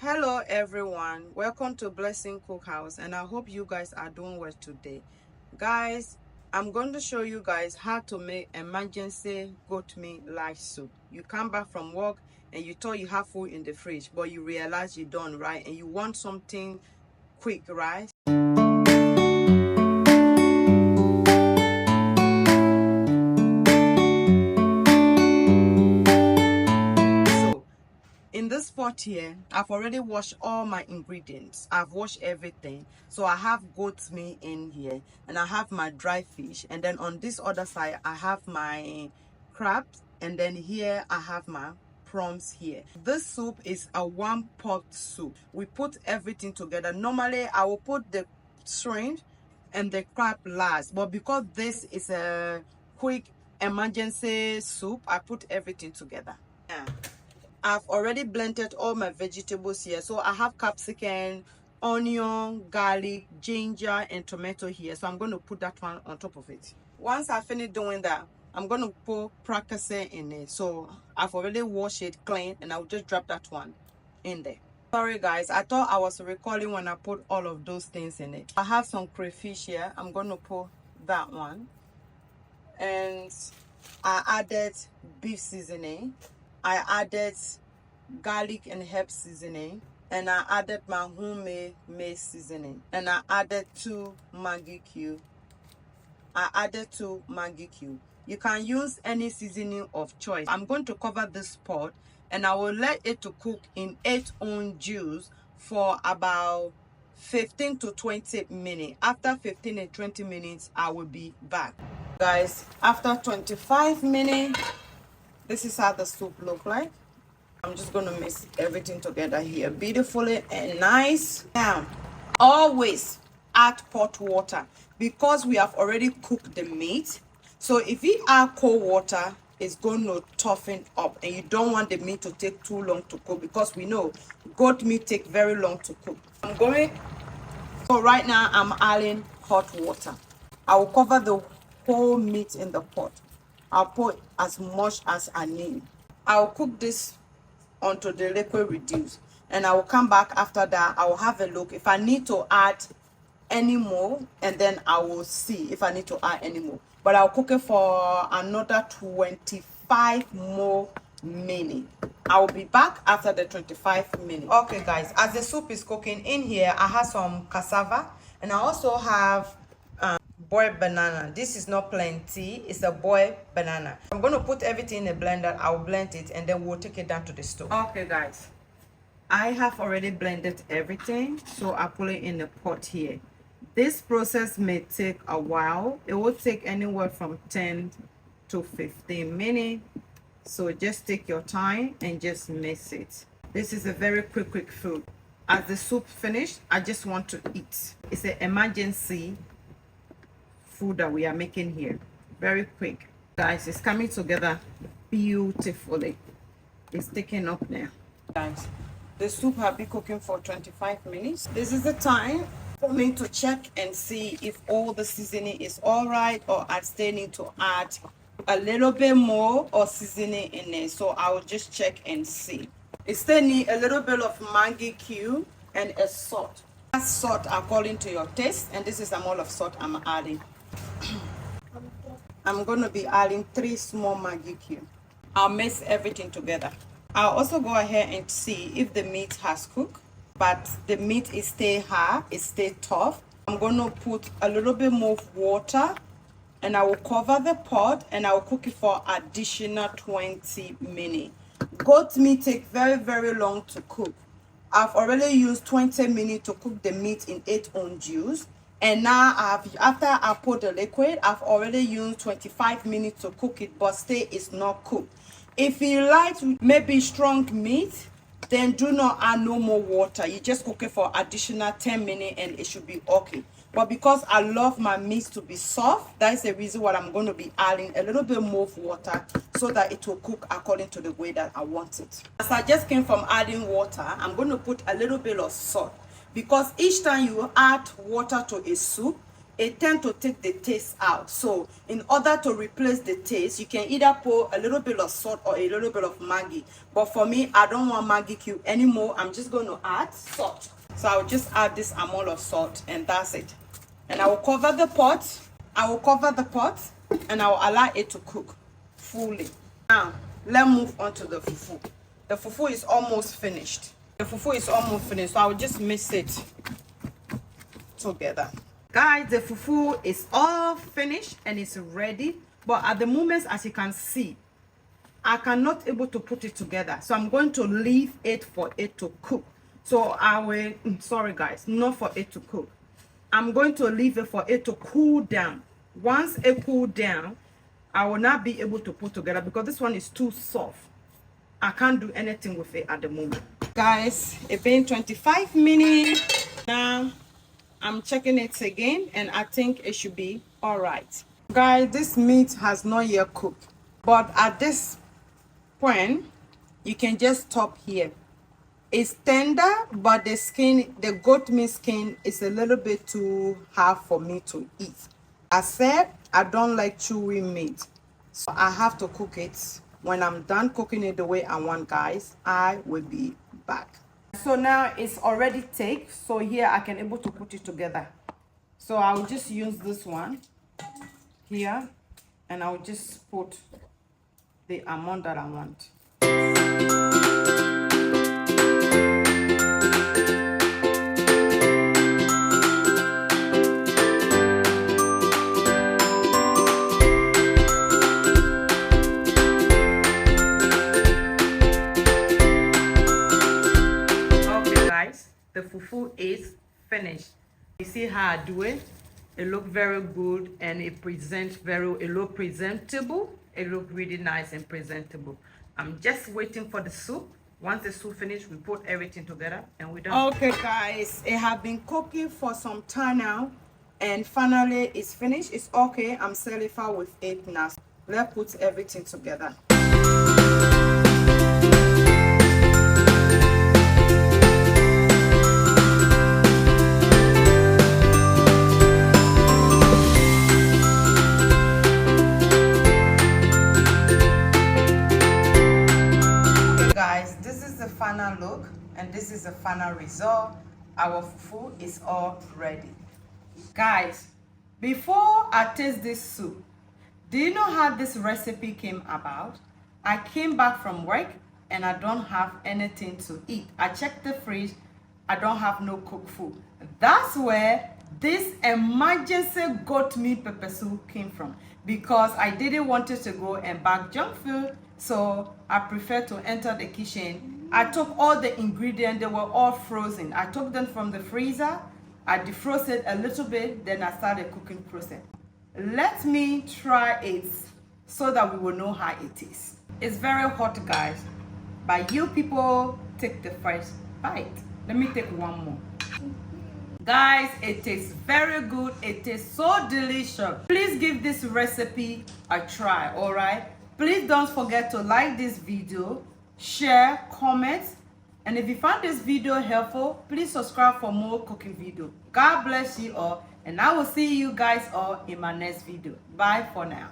Hello everyone, welcome to Blessing Cookhouse, and I hope you guys are doing well today. Guys, I'm going to show you guys how to make emergency goat meat light soup. You come back from work and you thought you have food in the fridge, but you realize you don't, right? And you want something quick, right? In this pot here, I've already washed all my ingredients. I've washed everything. So I have goat meat in here, and I have my dry fish, and then on this other side I have my crabs, and then here I have my prawns here. This soup is a one pot soup. We put everything together. Normally I will put the shrimp and the crab last, but because this is a quick emergency soup, I put everything together. Yeah. I've already blended all my vegetables here. So I have capsicum, onion, garlic, ginger, and tomato here. So I'm going to put that one on top of it. Once I finish doing that, I'm going to put Prekese in it. So I've already washed it clean, and I'll just drop that one in there. Sorry guys, I thought I was recording when I put all of those things in it. I have some crayfish here. I'm going to put that one. And I added beef seasoning. I added garlic and herb seasoning, and I added my homemade maize seasoning, and I added 2 Maggi cube. You can use any seasoning of choice. I'm going to cover this pot, and I will let it to cook in its own juice for about 15 to 20 minutes. After 15 and 20 minutes, I will be back. Guys, after 25 minutes, this is how the soup look like. I'm just going to mix everything together here beautifully and nice. Now, always add pot water because we have already cooked the meat. So if you add cold water, it's going to toughen up, and you don't want the meat to take too long to cook because we know goat meat take very long to cook. So right now I'm adding hot water. I will cover the whole meat in the pot. I'll put as much as I need. I'll cook this until the liquid reduce, and I will come back after that. I will have a look if I need to add any more, and then I will see if I need to add any more. But I'll cook it for another 25 more minutes. I will be back after the 25 minutes. Okay guys, as the soup is cooking in here, I have some cassava, and I also have boiled banana. This is not plenty, it's a boiled banana. I'm going to put everything in a blender. I'll blend it, and then we'll take it down to the stove. Okay guys, I have already blended everything, so I put it in the pot here. This process may take a while. It will take anywhere from 10 to 15 minutes, so just take your time and just mix it. This is a very quick food. As the soup finished, I just want to eat. It's an emergency food that we are making here. Very quick. Guys, it's coming together beautifully. It's taking up now. Guys, the soup has been cooking for 25 minutes. This is the time for me to check and see if all the seasoning is all right, or I still need to add a little bit more or seasoning in it. So I will just check and see. It still need a little bit of Maggi cube and a salt. Salt according to your taste, and this is the amount of salt I'm adding. I'm going to be adding 3 small Maggi cubes. I'll mix everything together. I'll also go ahead and see if the meat has cooked, but the meat is stay hard, it stay tough. I'm going to put a little bit more water, and I will cover the pot, and I will cook it for additional 20 minutes. Goat meat take very long to cook. I've already used 20 minutes to cook the meat in its own juice. And now after I put the liquid, I've already used 25 minutes to cook it, but still it's not cooked. If you like maybe strong meat, then do not add no more water. You just cook it for additional 10 minutes and it should be okay. But because I love my meat to be soft, that's the reason why I'm going to be adding a little bit more water so that it will cook according to the way that I want it. As I just came from adding water, I'm going to put a little bit of salt. Because each time you add water to a soup, it tends to take the taste out. So in order to replace the taste, you can either put a little bit of salt or a little bit of Maggi. But for me, I don't want Maggi cube anymore. I'm just going to add salt. So I'll just add this amount of salt, and that's it. And I will cover the pot. And I will allow it to cook fully. Now, let's move on to the fufu. The fufu is almost finished. So I will just mix it together. Guys, the fufu is all finished and it's ready. But at the moment, as you can see, I cannot able to put it together. So I'm going to leave it for it to cook. So I will, sorry guys, not for it to cook. I'm going to leave it for it to cool down. Once it cool down, I will not be able to put together because this one is too soft. I can't do anything with it at the moment. Guys, it's been 25 minutes. Now, I'm checking it again and I think it should be all right. Guys, this meat has not yet cooked. But at this point, you can just stop here. It's tender, but the skin, the goat meat skin is a little bit too hard for me to eat. I said I don't like chewy meat, so I have to cook it. When I'm done cooking it the way I want, guys, I will be back. So now it's already take, so here I can able to put it together. So I will just use this one here, and I will just put the amount that I want. The fufu is finished. You see how I do it? It looks very good and it presents it looks presentable. It looks really nice and presentable. I'm just waiting for the soup. Once the soup finished, we put everything together and we're done. Okay guys, it has been cooking for some time now and finally it's finished. It's okay. I'm satisfied with it now. Let's put everything together. Final look, and this is the final result. Our fufu is all ready. Guys, before I taste this soup, do you know how this recipe came about? I came back from work and I don't have anything to eat. I checked the fridge, I don't have no cooked food. That's where this emergency goat meat pepper soup came from, because I didn't want to go and buy junk food, so I prefer to enter the kitchen. I took all the ingredients, they were all frozen. I took them from the freezer, I defrosted a little bit, then I started cooking process. Let me try it so that we will know how it is. It's very hot, guys, but you people take the first bite. Let me take one more. Guys, it tastes very good. It tastes so delicious. Please give this recipe a try, all right? Please don't forget to like this video, share, comment, and if you found this video helpful, please subscribe for more cooking video. God bless you all, and I will see you guys all in my next video. Bye for now.